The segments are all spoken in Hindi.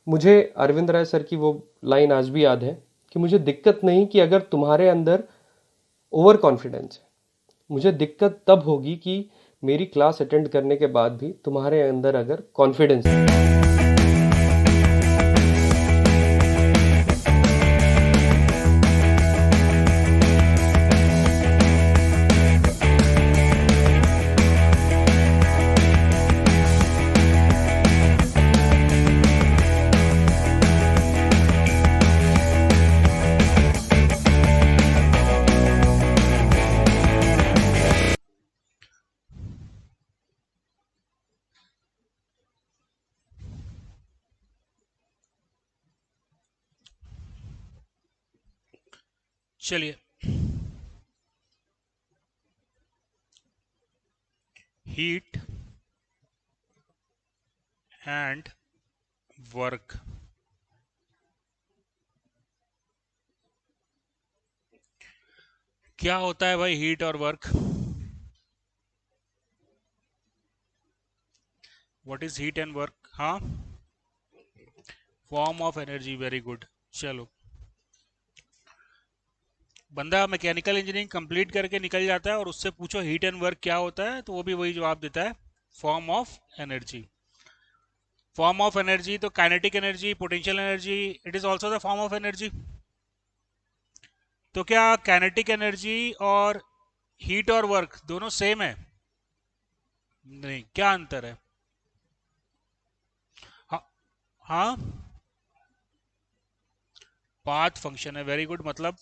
मुझे अरविंद राय सर की वो लाइन आज भी याद है कि मुझे दिक्कत नहीं कि अगर तुम्हारे अंदर ओवर कॉन्फिडेंस है, मुझे दिक्कत तब होगी कि मेरी क्लास अटेंड करने के बाद भी तुम्हारे अंदर अगर कॉन्फिडेंस है। चलिए, हीट एंड वर्क। क्या होता है भाई हीट और work? What is heat and work? हाँ, form of energy. Very good. चलो, बंदा मैकेनिकल इंजीनियरिंग कंप्लीट करके निकल जाता है और उससे पूछो हीट एंड वर्क क्या होता है, तो वो भी वही जवाब देता है, form of energy. Form of energy तो kinetic energy, potential energy, it is also the form of energy. तो क्या काइनेटिक एनर्जी और हीट और वर्क दोनों सेम है? नहीं, क्या अंतर है? हाँ, हाँ, पाथ फंक्शन है। Very good. मतलब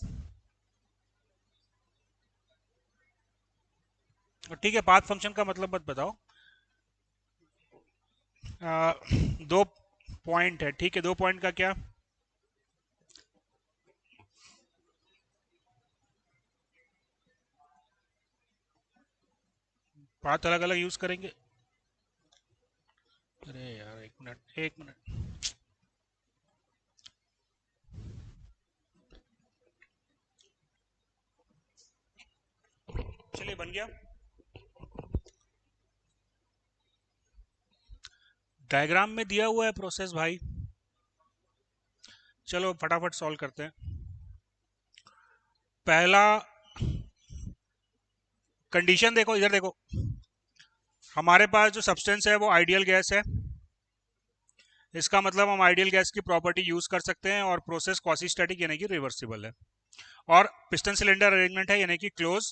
ठीक है, पाथ फंक्शन का मतलब मत बताओ। दो पॉइंट है, ठीक है, दो पॉइंट का क्या? पाथ अलग अलग यूज करेंगे। अरे यार, एक मिनट, एक मिनट। चलिए, बन गया। डायग्राम में दिया हुआ है प्रोसेस भाई। चलो फटाफट सॉल्व करते हैं। पहला कंडीशन देखो, इधर देखो। हमारे पास जो सब्सटेंस है वो आइडियल गैस है। इसका मतलब हम आइडियल गैस की प्रॉपर्टी यूज कर सकते हैं और प्रोसेस क्वासी स्टैटिक यानी कि रिवर्सिबल है। और पिस्टन सिलेंडर अरेंजमेंट है यानी कि क्लोज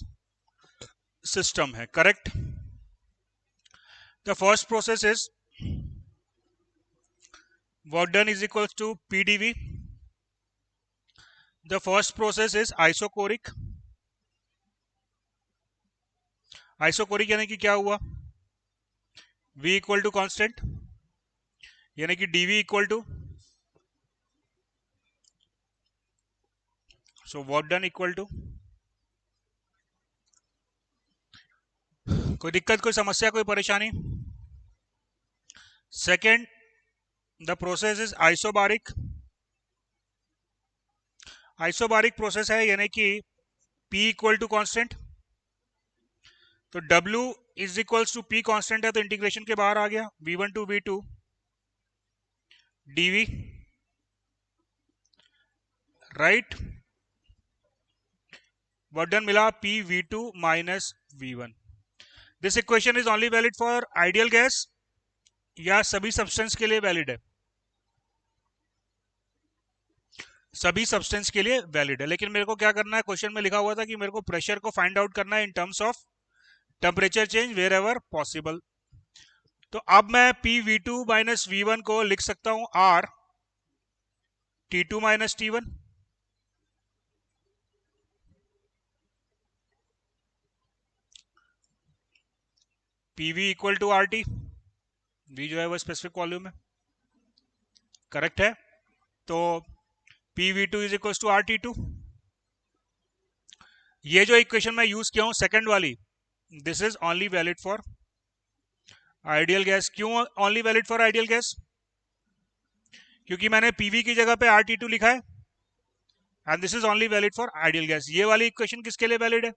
सिस्टम है। Correct. The first process is work done is equal to PDV. The first process is isochoric. Isochoric यानी कि क्या हुआ? V इक्वल टू कॉन्स्टेंट यानी कि dV equal to, so work done equal to. कोई दिक्कत, कोई समस्या, कोई परेशानी? Second, the process is isobaric. Isobaric process है यानी कि P इक्वल टू कॉन्स्टेंट। तो W is equals to P constant है तो इंटीग्रेशन के बाहर आ गया, V1 to V2 dV। Right. Work done मिला P V2 minus V1। This equation is only valid for ideal gas या सभी सब्सटेंस के लिए वैलिड है? सभी सब्सटेंस के लिए वैलिड है। लेकिन मेरे को क्या करना है, क्वेश्चन में लिखा हुआ था कि मेरे को प्रेशर को फाइंड आउट करना है in terms of temperature change wherever possible. तो अब मैं P V two minus V one को लिख सकता हूं R T two minus T one. P V equal to R T. V जो है वो स्पेसिफिक वॉल्यूम है। करेक्ट है। तो P V two is equal to R T two. ये जो इक्वेशन मैं यूज किया हूं सेकंड वाली, this is only valid for ideal gas. क्यों only valid for ideal gas? क्योंकि मैंने पीवी की जगह पे आर टी टू लिखा है and this is only valid for ideal gas. ये वाली इक्वेशन किसके लिए वैलिड है?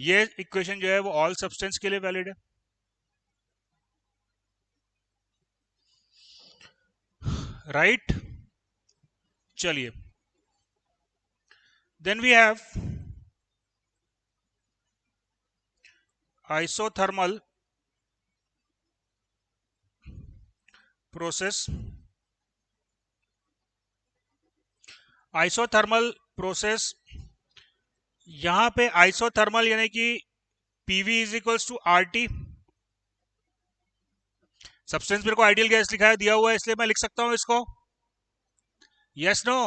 ये इक्वेशन जो है वो ऑल सब्सटेंस के लिए वैलिड है। राइट। चलिए, देन वी हैव isothermal प्रोसेस। आइसोथर्मल प्रोसेस, यहां पे आइसोथर्मल यानी कि PV is equals to RT. Substance मेरे को आइडियल गैस लिखा है, दिया हुआ है, इसलिए मैं लिख सकता हूं इसको। Yes no?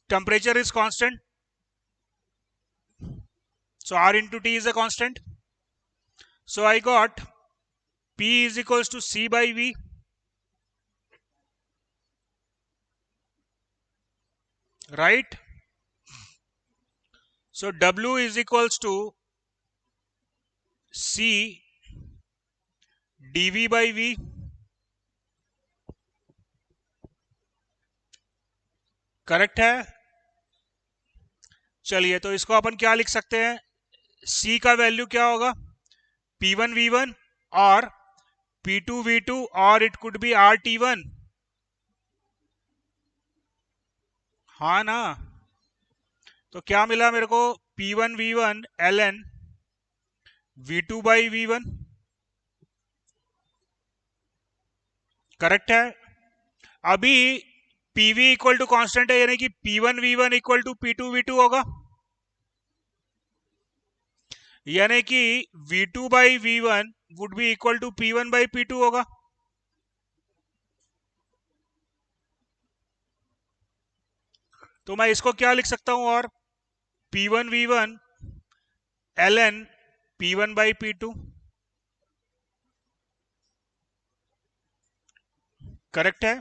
Temperature is constant, so R into T is a constant. So I got P is equals to C by V. Right? So W is equals to C dV by V. Correct है? चलिए, तो इसको अपन क्या लिख सकते हैं? C का वैल्यू क्या होगा? P1 V1 और P2 V2 और इट कुड बी RT1। हाँ ना? तो क्या मिला मेरे को? P1 V1 ln V2 by V1। Correct है? अभी PV इक्वल टू कांस्टेंट है, यानी कि P1 V1 equal to P2 V2 होगा, यानी कि V2 by V1 would be equal to P1 by P2 होगा। तो मैं इसको क्या लिख सकता हूं? और P1 V1 ln P1 by P2। Correct है?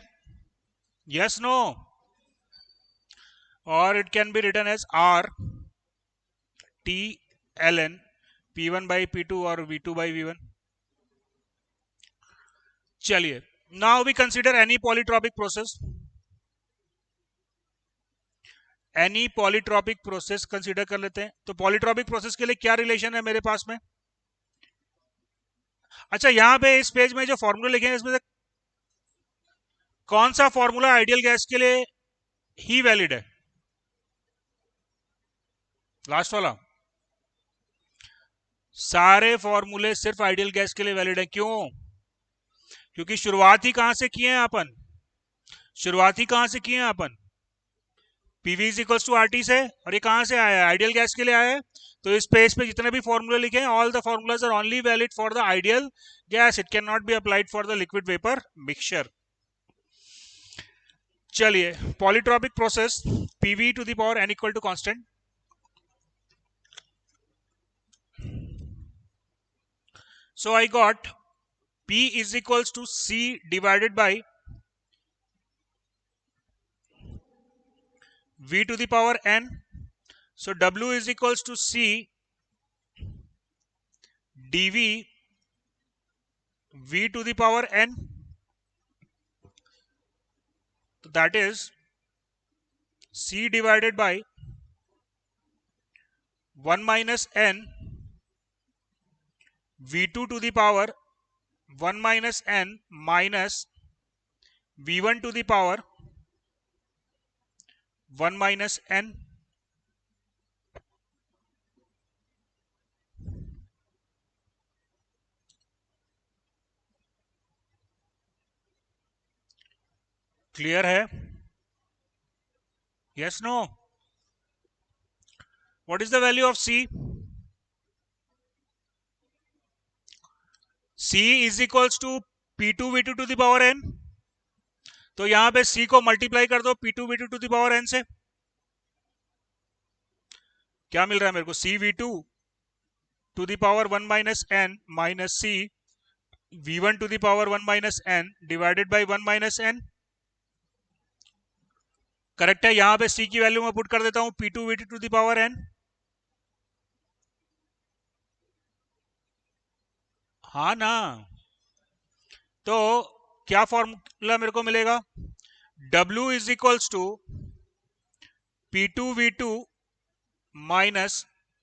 Yes no? और it can be written as R T ln P1 by P2 और V2 बाई V1। चलिए, now we consider any polytropic process. Any polytropic process consider कर लेते हैं। तो पॉलीट्रॉपिक प्रोसेस के लिए क्या रिलेशन है मेरे पास में? अच्छा, यहां पे इस पेज में जो फॉर्मूला लिखे हैं, इसमें से कौन सा फॉर्मूला आइडियल गैस के लिए ही वैलिड है? लास्ट वाला। सारे फॉर्मूले सिर्फ आइडियल गैस के लिए वैलिड है। क्यों? क्योंकि शुरुआत ही कहां से किए हैं अपन? शुरुआत ही कहां से किए हैं अपन? PV is equals to RT से, और ये कहां से आया है? आइडियल गैस के लिए आया है। तो इस पेज पे जितने भी फॉर्मूले लिखे हैं, all the formulas are only valid for the ideal gas, it can not be applied for the liquid vapour mixture. चलिए, polytropic process PV to the power N equal to constant. So I got P is equals to C divided by V to the power n. So W is equals to C dV V to the power n. So that is C divided by 1 minus n V2 to the power 1 minus n minus V1 to the power 1 minus n. Clear है? Yes no? What is the value of C? C is equals to P2 V2 to the power n. तो यहां पे C को मल्टीप्लाई कर दो P2 V2 to the power n से। क्या मिल रहा है मेरे को? C V2 to the power 1 minus n minus C V1 to the power 1 minus n divided by 1 minus n। Correct है? यहां पे C की वैल्यू मैं पुट कर देता हूं P2 V2 to the power n। हाँ ना? तो क्या फॉर्मूला मेरे को मिलेगा? W is equals to P2 V2 minus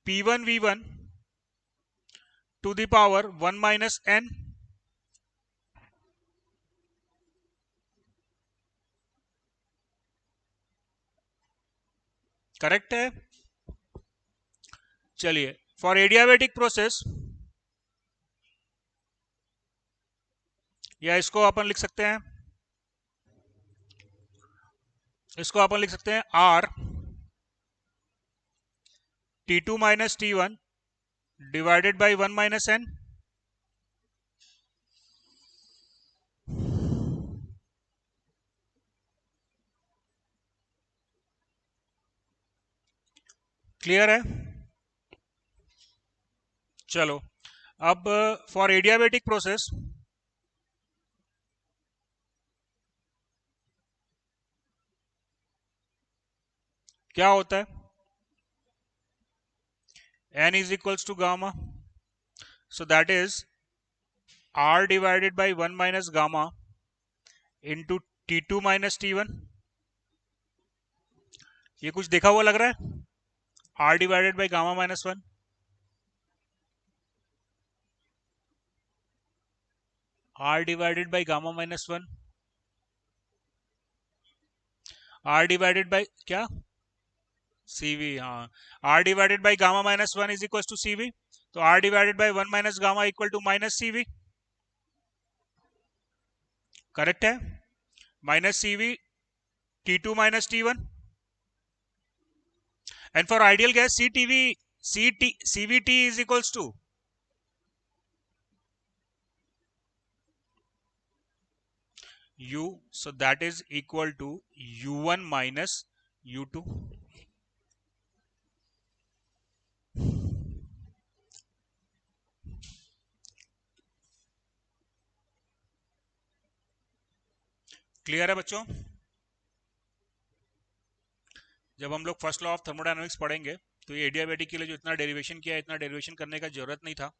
P1 V1 to the power 1 minus n। Correct है। चलिए, फॉर एडियाबेटिक प्रोसेस, या इसको अपन लिख सकते हैं, इसको अपन लिख सकते हैं R T2 minus T1 divided by 1 minus n। Clear है? चलो, अब फॉर एडियाबेटिक प्रोसेस, क्या होता है? n is equals to gamma, so that is r divided by 1 minus gamma into T2 minus T1। ये कुछ देखा हुआ लग रहा है? r divided by gamma minus 1, r divided by gamma minus 1, r divided by क्या, CV, हाँ, r divided by gamma minus 1 is equals to CV, तो r divided by 1 minus gamma equal to minus CV। Correct है? Minus CV T2 minus T1, and for ideal gas CVT is equals to U, so that is equal to U1 minus U2। Clear है बच्चों? जब हम लोग फर्स्ट लॉ ऑफ थर्मोडायनामिक्स पढ़ेंगे तो ये एडियाबेटिक के लिए जो इतना डेरिवेशन किया है, इतना डेरिवेशन करने का जरूरत नहीं था।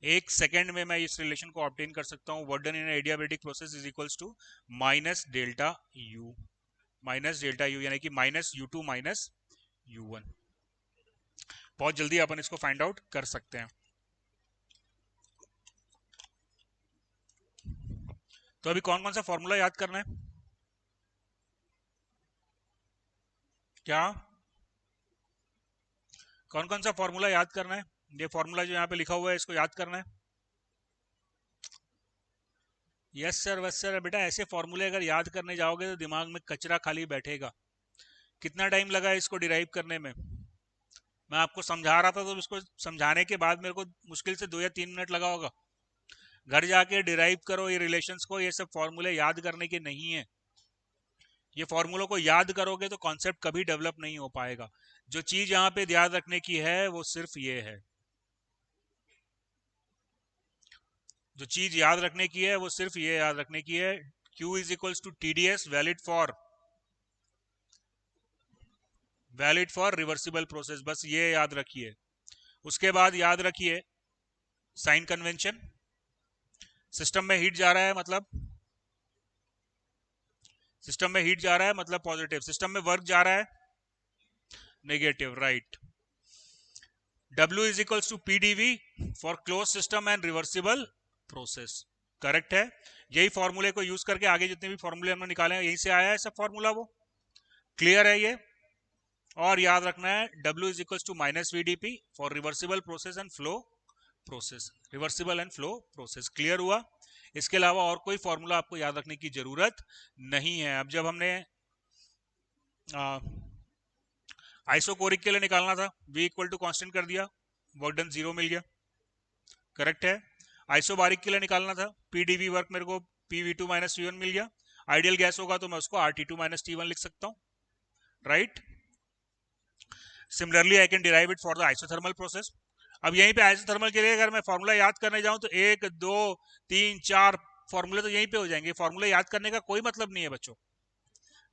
एक सेकेंड में मैं इस रिलेशन को ऑब्टेन कर सकता हूँ। Work done in adiabatic process is equals to minus delta U, यानी कि माइनस U2 माइनस U1। बहुत जल्दी अपन इसको फाइंड आउट कर सकते हैं। तो अभी कौन कौन सा फॉर्मूला याद करना है? क्या कौन कौन सा फॉर्मूला याद करना है? ये फॉर्मूला जो यहाँ पे लिखा हुआ है इसको याद करना है। यस सर, बस सर, बेटा ऐसे फॉर्मूले अगर याद करने जाओगे तो दिमाग में कचरा खाली बैठेगा। कितना टाइम लगा इसको डिराइव करने में? मैं आपको समझा रहा था तो इसको समझाने के बाद मेरे को मुश्किल से 2 या 3 मिनट लगा होगा। घर जाके डिराइव करो ये रिलेशंस को। ये सब फॉर्मूले याद करने के नहीं है। ये फॉर्मूलों को याद करोगे तो कॉन्सेप्ट कभी डेवलप नहीं हो पाएगा। जो चीज यहाँ पे याद रखने की है वो सिर्फ ये है, जो चीज याद रखने की है वो सिर्फ ये याद रखने की है, Q is equals to TDS valid for reversible process. बस ये याद रखिए। उसके बाद याद रखिए साइन कन्वेंशन। सिस्टम में हीट जा रहा है मतलब, सिस्टम में हीट जा रहा है मतलब पॉजिटिव, सिस्टम में वर्क जा रहा है negative, right. W is equals to PdV for close system and reversible process. Correct है? यही फॉर्मूले को यूज करके आगे जितने भी फॉर्मूले हमने निकाले हैं यहीं से आया है सब फॉर्मूला। वो क्लियर है ये? और याद रखना है W is equals to minus VdP for reversible process and flow process, reversible and flow process. Clear हुआ? इसके अलावा और कोई फॉर्मूला आपको याद रखने की जरूरत नहीं है। अब जब हमने आइसोकोरिक के लिए निकालना था, V इक्वल टू कांस्टेंट कर दिया, वर्क डन 0 मिल गया। करेक्ट है? आइसोबारिक के लिए निकालना था, PdV वर्क मेरे को PV2 माइनस V1 मिल गया। आइडियल गैस होगा तो मैं उसको RT2 माइनस T1 लिख सकता हूँ, right. Similarly I can derive it for the isothermal process. अब यहीं पे आइसोथर्मल के लिए अगर मैं फॉर्मूला याद करने जाऊं तो 1 2 3 4 फॉर्मूले तो यहीं पे हो जाएंगे। फॉर्मूला याद करने का कोई मतलब नहीं है बच्चों।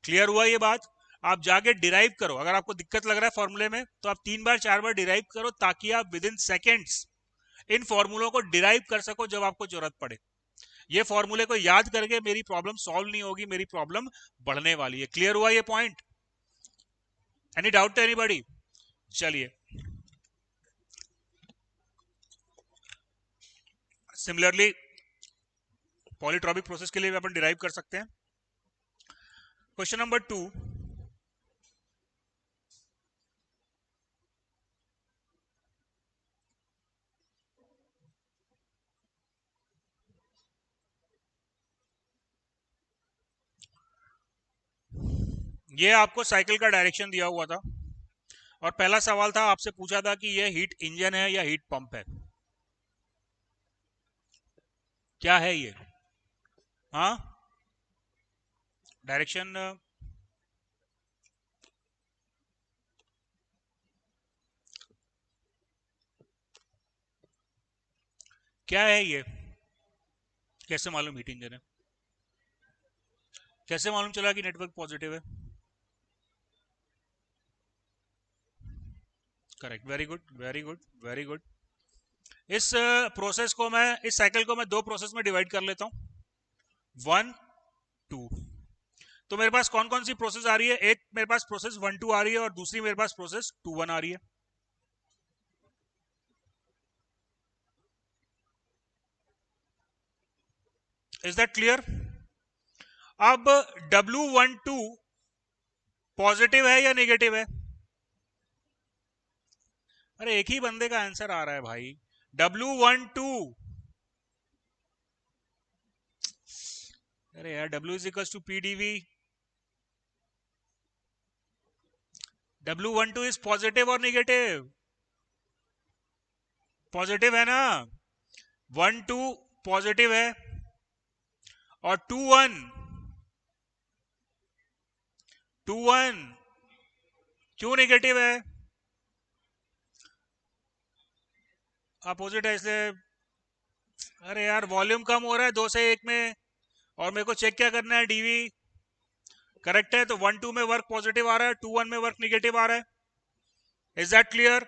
क्लियर हुआ ये बात? आप जाके डिराइव करो। अगर आपको दिक्कत लग रहा है फॉर्मूले में तो आप 3 बार 4 बार डिराइव करो ताकि आप विद इन सेकेंड्स इन फॉर्मूलों को डिराइव कर सको जब आपको जरूरत पड़े। ये फॉर्मूले को याद करके मेरी प्रॉब्लम सॉल्व नहीं होगी, मेरी प्रॉब्लम बढ़ने वाली है। क्लियर हुआ ये point? Any doubt to anybody? चलिए, सिमिलरली पॉलीट्रॉपिक प्रोसेस के लिए भी अपन डिराइव कर सकते हैं। क्वेश्चन नंबर 2, ये आपको साइकिल का डायरेक्शन दिया हुआ था और पहला सवाल था, आपसे पूछा था कि ये हीट इंजन है या हीट पंप है। क्या है ये? हाँ, डायरेक्शन क्या है ये? कैसे मालूम हीट इंजन है? कैसे मालूम चला कि नेटवर्क पॉजिटिव है? Correct, very good, very good, very good. इस प्रोसेस को मैं, इस साइकिल को मैं दो प्रोसेस में डिवाइड कर लेता हूं, 1 2। तो मेरे पास कौन कौन सी प्रोसेस आ रही है? एक मेरे पास प्रोसेस 1 2 आ रही है और दूसरी मेरे पास प्रोसेस 2 1 आ रही है। Is that clear? अब W12 पॉजिटिव है या नेगेटिव है? अरे एक ही बंदे का आंसर आ रहा है भाई। W12, अरे यार, W is equal to PdV। W12 is positive और नेगेटिव? पॉजिटिव है ना? 1 2 पॉजिटिव है और 2 1 क्यों नेगेटिव है? अपोजिट है इसलिए। अरे यार, वॉल्यूम कम हो रहा है 2 से 1 में और मेरे को चेक क्या करना है? डीवी। करेक्ट है, तो 1 2 में वर्क पॉजिटिव आ रहा है, 2 1 में वर्क निगेटिव आ रहा है। Is that clear?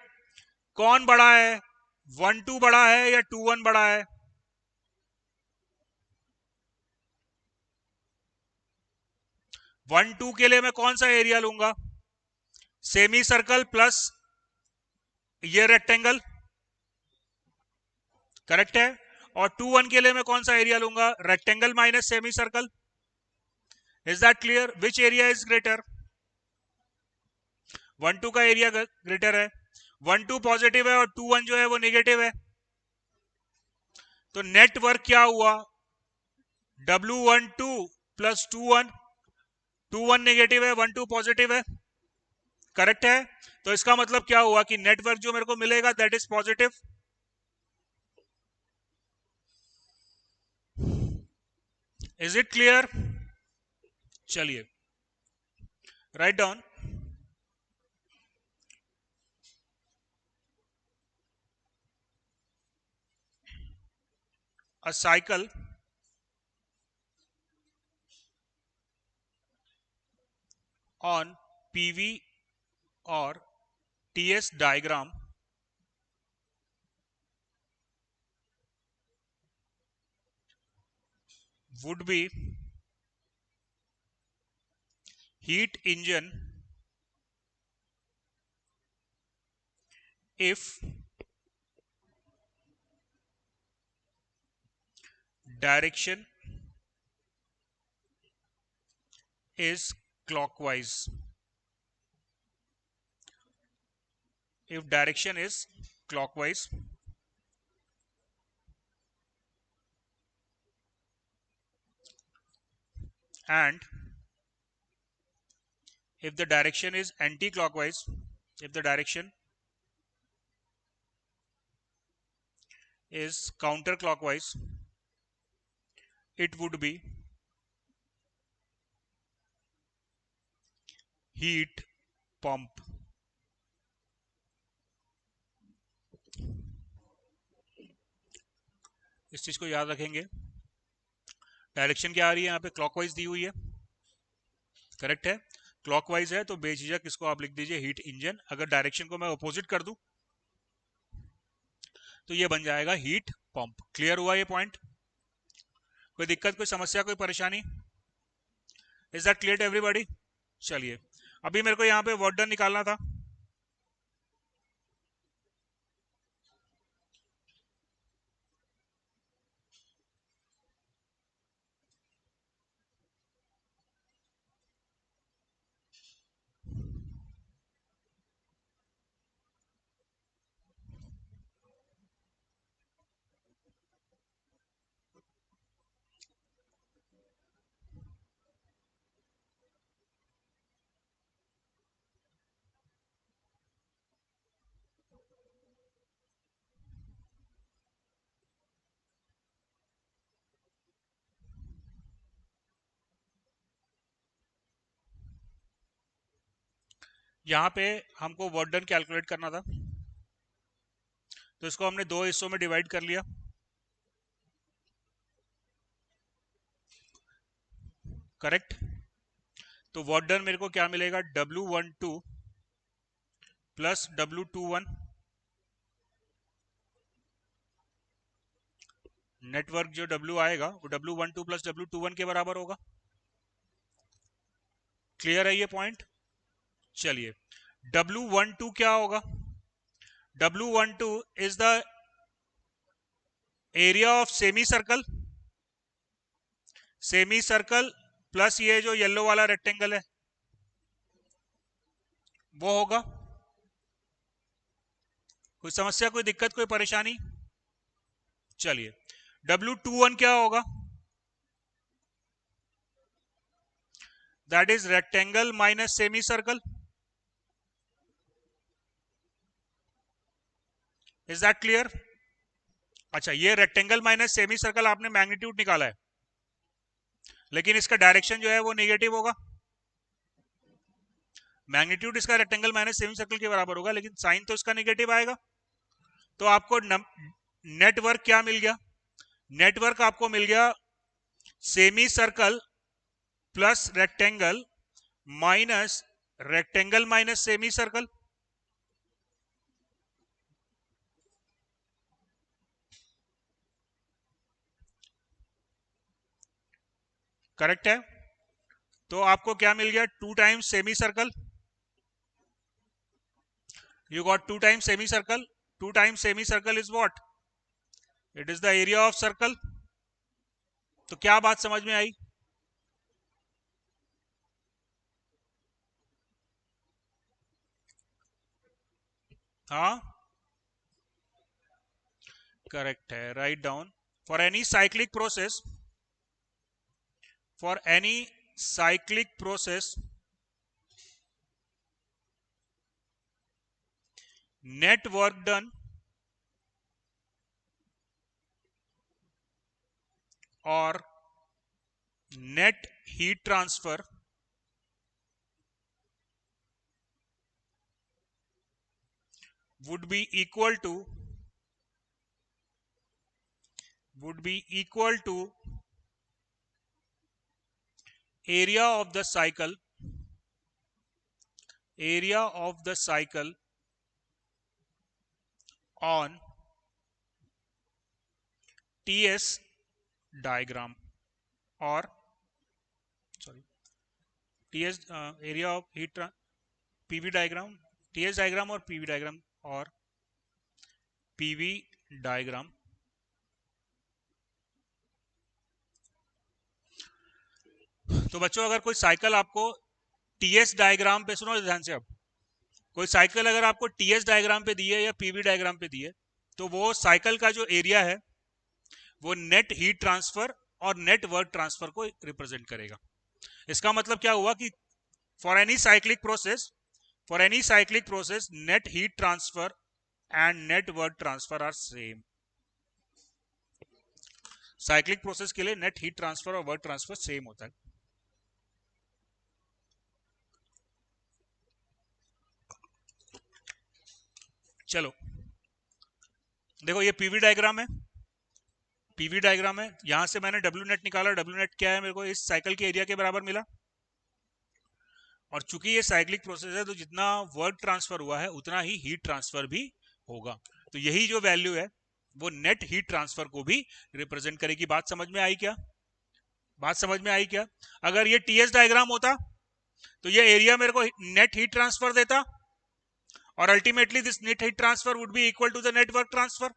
कौन बड़ा है? 1 2 बड़ा है या 2 1 बड़ा है? 1 2 के लिए मैं कौन सा एरिया लूंगा? सेमी सर्कल प्लस ये रेक्टेंगल। करेक्ट है। और 2 1 के लिए मैं कौन सा एरिया लूंगा? Rectangle minus semi circle. Is that clear? Which area is greater? 1 2 का एरिया ग्रेटर है। 1 2 पॉजिटिव है और 2 1 जो है वो निगेटिव है। तो नेटवर्क क्या हुआ? W12 plus 2 1। 2 1 नेगेटिव है, 1 2 पॉजिटिव है। करेक्ट है। तो इसका मतलब क्या हुआ कि नेटवर्क जो मेरे को मिलेगा that is positive. Is it clear? चलिए, write down. A cycle on PV or TS diagram would be heat engine if direction is clockwise. If direction is clockwise and if the direction is anti-clockwise, if the direction is counterclockwise, it would be heat pump. इस चीज को याद रखेंगे। डायरेक्शन क्या आ रही है यहाँ पे? क्लॉकवाइज दी हुई है। करेक्ट है। क्लॉकवाइज है तो बेझिझक इसको आप लिख दीजिए हीट इंजन। अगर डायरेक्शन को मैं अपोजिट कर दूं तो ये बन जाएगा हीट पंप। क्लियर हुआ ये पॉइंट? कोई दिक्कत, कोई समस्या, कोई परेशानी? Is that clear to everybody? चलिए, अभी मेरे को यहाँ पे वर्क डन निकालना था। यहाँ पे हमको वर्क डन कैलकुलेट करना था, तो इसको हमने दो हिस्सों में डिवाइड कर लिया। करेक्ट। तो वर्क डन मेरे को क्या मिलेगा, W12 प्लस W21, नेटवर्क जो W आएगा वो W12 प्लस W21 के बराबर होगा। क्लियर है ये पॉइंट? चलिए, W12 क्या होगा? W12 is the area of semi circle, semi circle plus ये जो येलो वाला रेक्टेंगल है वो होगा। कोई समस्या, कोई दिक्कत, कोई परेशानी? चलिए, W21 क्या होगा? That is rectangle minus semi circle. Is that clear? अच्छा, ये रेक्टेंगल माइनस सेमी सर्कल आपने मैग्नीट्यूड निकाला है, लेकिन इसका डायरेक्शन जो है वो नेगेटिव होगा। मैग्नीट्यूड इसका रेक्टेंगल माइनस सेमी सर्कल के बराबर होगा, लेकिन साइन तो इसका नेगेटिव आएगा। तो आपको नेटवर्क क्या मिल गया? नेटवर्क आपको मिल गया semi circle plus rectangle minus rectangle minus semi circle. Correct है? तो आपको क्या मिल गया? 2 times semi circle. You got 2 times semicircle. 2 times semicircle is what? It is the area of circle. तो क्या बात समझ में आई? हाँ, करेक्ट है। Write down, for any cyclic process, for any cyclic process, net work done or net heat transfer would be equal to area of the cycle on TS diagram, or sorry, TS area of heat PV diagram, TS diagram or PV diagram, or PV diagram. तो बच्चों, अगर कोई साइकिल आपको टीएस डायग्राम पे, सुनो ध्यान से, अब कोई साइकिल अगर आपको टीएस डायग्राम पे दी है या पीवी डायग्राम पे दी है, तो वो साइकिल का जो एरिया है वो नेट हीट ट्रांसफर और नेट वर्क ट्रांसफर को रिप्रेजेंट करेगा। इसका मतलब क्या हुआ कि for any cyclic process net heat transfer and net work transfer R same. Cyclic process के लिए नेट हीट ट्रांसफर और वर्क ट्रांसफर सेम होता है। चलो देखो, ये पीवी डायग्राम है, यहां से मैंने डब्ल्यू नेट निकाला। डब्ल्यू नेट क्या है? मेरे को इस साइकिल के एरिया के बराबर मिला, और चूंकि ये साइक्लिक प्रोसेस है तो जितना वर्क ट्रांसफर हुआ है उतना ही हीट ट्रांसफर भी होगा। तो यही जो वैल्यू है वो नेट हीट ट्रांसफर को भी रिप्रेजेंट करेगी। बात समझ में आई क्या? अगर ये टीएस डायग्राम होता तो ये एरिया मेरे को नेट हीट ट्रांसफर देता, और ultimately this net heat transfer would be equal to the net work transfer.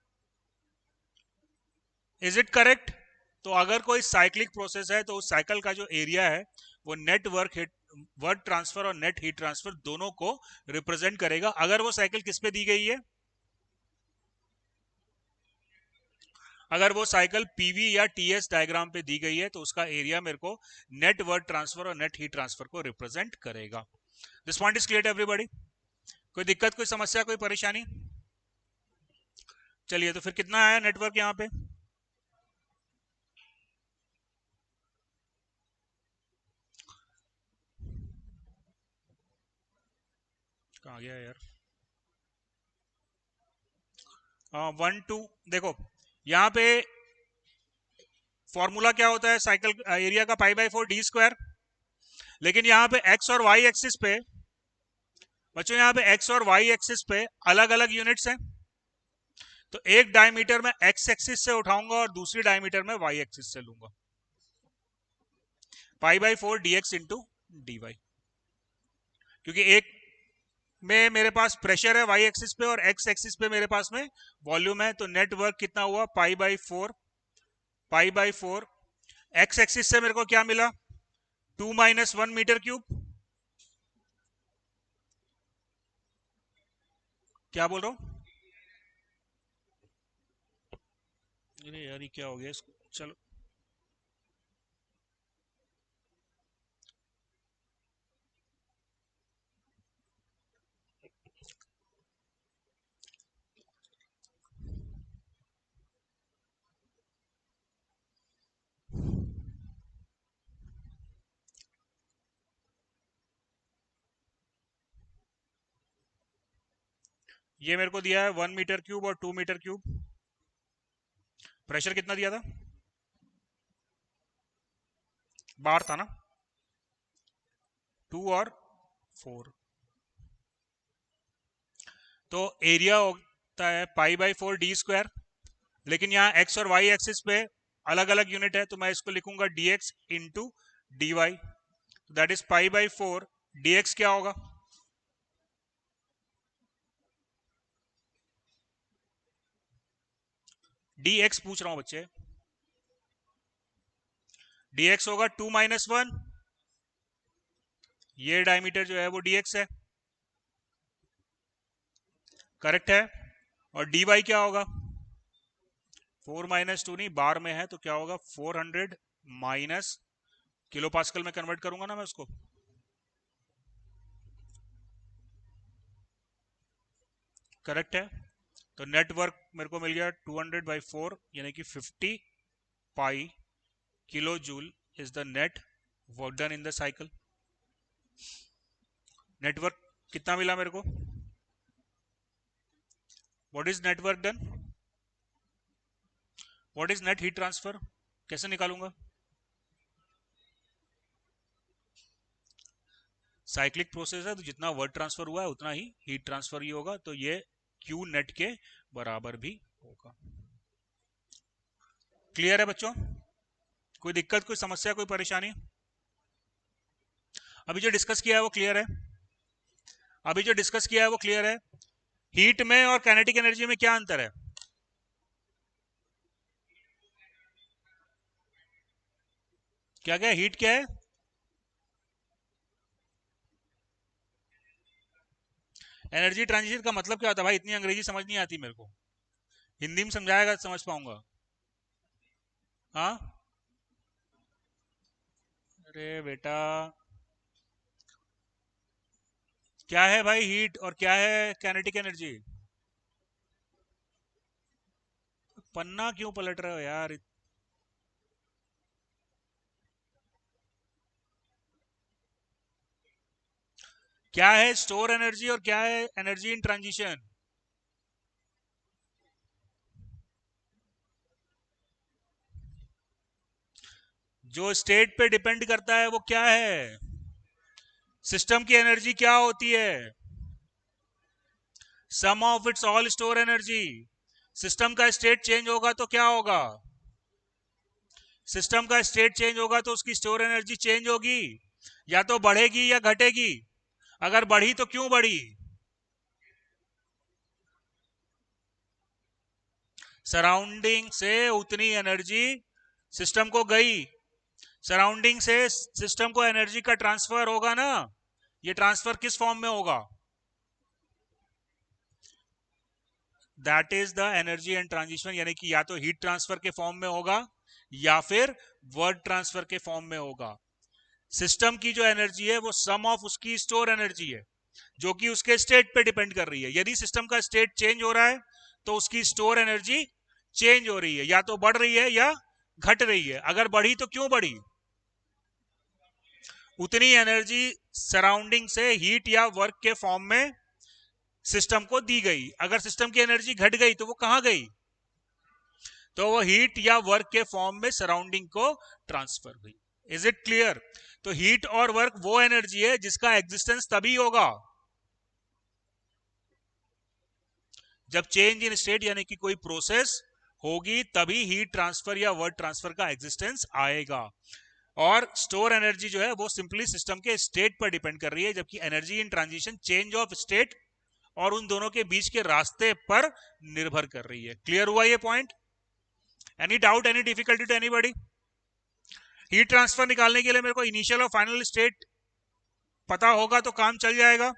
Is it correct? तो अगर कोई साइक्लिक प्रोसेस है तो उस साइकिल का जो एरिया है वो नेट वर्क ट्रांसफर और नेट हीट ट्रांसफर दोनों को रिप्रेजेंट करेगा। अगर वो साइकिल किस पे दी गई है? अगर वो साइकिल पीवी या टीएस डायग्राम पे दी गई है तो उसका एरिया मेरे को नेट वर्क ट्रांसफर और नेट हीट ट्रांसफर को रिप्रेजेंट करेगा। This point is clear to everybody? कोई दिक्कत, कोई समस्या, कोई परेशानी? चलिए, तो फिर कितना आया नेटवर्क यहां पे? कहाँ गया यार? 1 2 देखो यहाँ पे फॉर्मूला क्या होता है साइकिल एरिया का, π/4 d स्क्वायर। लेकिन यहाँ पे x और y एक्सिस पे बच्चों, यहाँ पे x और y एक्सिस पे अलग अलग यूनिट्स हैं। तो एक डायमीटर में x एक्सिस से उठाऊंगा और दूसरी डायमीटर में y एक्सिस से लूंगा। π/4 dx इंटू dy, क्योंकि एक में मेरे पास प्रेशर है y एक्सिस पे और x एक्सिस पे मेरे पास में वॉल्यूम है। तो नेट वर्क कितना हुआ? π/4 x एक्सिस से मेरे को क्या मिला? 2 - 1 मीटर क्यूब। क्या बोल रहा हूं? अरे यार ये क्या हो गया इसको? चलो ये मेरे को दिया है 1 मीटर क्यूब और 2 मीटर क्यूब। प्रेशर कितना दिया था? बार था ना, 2 और 4। तो एरिया होता है π/4 d स्क्वायर। लेकिन यहाँ x और y एक्सिस पे अलग अलग यूनिट है, तो मैं इसको लिखूंगा dx into D Y. That is π/4 dx क्या होगा? dx पूछ रहा हूं बच्चे। dx होगा 2 - 1, ये डायमीटर जो है वो dx है, करेक्ट है। और dy क्या होगा? 4 - 2 नहीं, बार में है तो क्या होगा? 400 माइनस किलो पास्कल में कन्वर्ट करूंगा ना मैं उसको। करेक्ट है। तो नेट वर्क मेरे को मिल गया 200/4 यानी कि 50 pi kilo joule is the net work done in the cycle. Net work कितना मिला मेरे को? What is net work done? What is net heat transfer? कैसे निकालूंगा? साइक्लिक प्रोसेस है तो जितना वर्क ट्रांसफर हुआ है उतना ही हीट ट्रांसफर ही होगा, तो ये क्यू नेट के बराबर भी होगा। क्लियर है बच्चों? कोई दिक्कत, कोई समस्या, कोई परेशानी? अभी जो डिस्कस किया है वो क्लियर है? अभी जो डिस्कस किया है वो क्लियर है? हीट में और काइनेटिक एनर्जी में क्या अंतर है? क्या क्या हीट क्या है? एनर्जी ट्रांजिशन का मतलब क्या होता है भाई? इतनी अंग्रेजी समझ नहीं आती मेरे को, हिंदी में समझाएगा तो समझ पाऊंगा। हाँ अरे बेटा, क्या है भाई हीट और क्या है काइनेटिक एनर्जी? पन्ना क्यों पलट रहे हो यार? क्या है स्टोर एनर्जी और क्या है एनर्जी इन ट्रांजिशन? जो स्टेट पे डिपेंड करता है वो क्या है? सिस्टम की एनर्जी क्या होती है? Sum of its all store energy. System का स्टेट चेंज होगा तो क्या होगा? सिस्टम का स्टेट चेंज होगा तो उसकी स्टोर एनर्जी चेंज होगी, या तो बढ़ेगी या घटेगी। अगर बढ़ी तो क्यों बढ़ी? सराउंडिंग से उतनी एनर्जी सिस्टम को गई, सराउंडिंग से सिस्टम को एनर्जी का ट्रांसफर होगा ना। ये ट्रांसफर किस फॉर्म में होगा? That is the energy and transition, यानी कि या तो हीट ट्रांसफर के फॉर्म में होगा या फिर वर्क ट्रांसफर के फॉर्म में होगा। सिस्टम की जो एनर्जी है वो सम ऑफ उसकी स्टोर एनर्जी है, जो कि उसके स्टेट पे डिपेंड कर रही है। यदि सिस्टम का स्टेट चेंज हो रहा है तो उसकी स्टोर एनर्जी चेंज हो रही है, या तो बढ़ रही है या घट रही है। अगर बढ़ी तो क्यों बढ़ी? उतनी एनर्जी सराउंडिंग से हीट या वर्क के फॉर्म में सिस्टम को दी गई। अगर सिस्टम की एनर्जी घट गई तो वो कहां गई? तो वो हीट या वर्क के फॉर्म में सराउंडिंग को ट्रांसफर हुई। Is it clear? तो हीट और वर्क वो एनर्जी है जिसका एग्जिस्टेंस तभी होगा जब चेंज इन स्टेट यानी कि कोई प्रोसेस होगी, तभी हीट ट्रांसफर या वर्क ट्रांसफर का एग्जिस्टेंस आएगा। और स्टोर एनर्जी जो है वो सिंपली सिस्टम के स्टेट पर डिपेंड कर रही है, जबकि energy in transition change of state और उन दोनों के बीच के रास्ते पर निर्भर कर रही है। क्लियर हुआ ये point? Any doubt, any difficulty to anybody? Heat transfer निकालने के लिए मेरे को इनिशियल और फाइनल स्टेट पता होगा तो काम चल जाएगा।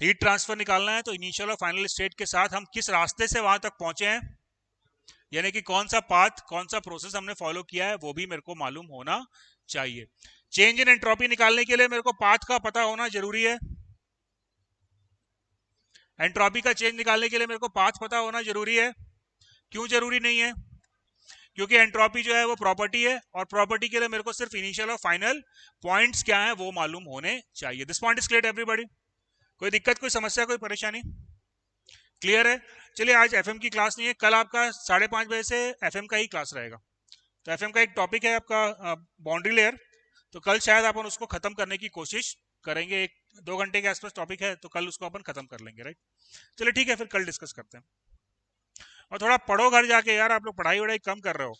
हीट ट्रांसफर निकालना है तो इनिशियल और फाइनल स्टेट के साथ हम किस रास्ते से वहां तक पहुंचे हैं, यानी कि कौन सा पाथ, कौन सा प्रोसेस हमने फॉलो किया है, वो भी मेरे को मालूम होना चाहिए। चेंज इन एंट्रोपी निकालने के लिए मेरे को पाथ का पता होना जरूरी है। एंट्रोपी का चेंज निकालने के लिए मेरे को पाथ पता होना जरूरी है। क्यों जरूरी नहीं है? क्योंकि एंट्रोपी जो है वो प्रॉपर्टी है, और प्रॉपर्टी के लिए मेरे को सिर्फ इनिशियल और फाइनल पॉइंट्स क्या है वो मालूम होने चाहिए। This point is clear everybody? कोई दिक्कत, कोई समस्या, कोई परेशानी? क्लियर है? चलिए, आज एफएम की क्लास नहीं है, कल आपका 5:30 बजे से एफएम का ही क्लास रहेगा। तो एफएम का एक टॉपिक है आपका बाउंड्री लेयर, तो कल शायद अपन उसको खत्म करने की कोशिश करेंगे। 1-2 घंटे के आसपास टॉपिक है, तो कल उसको अपन खत्म कर लेंगे, राइट? चलिए ठीक है, फिर कल डिस्कस करते हैं। और थोड़ा पढ़ो घर जाके यार, आप लोग पढ़ाई वढ़ाई कम कर रहे हो।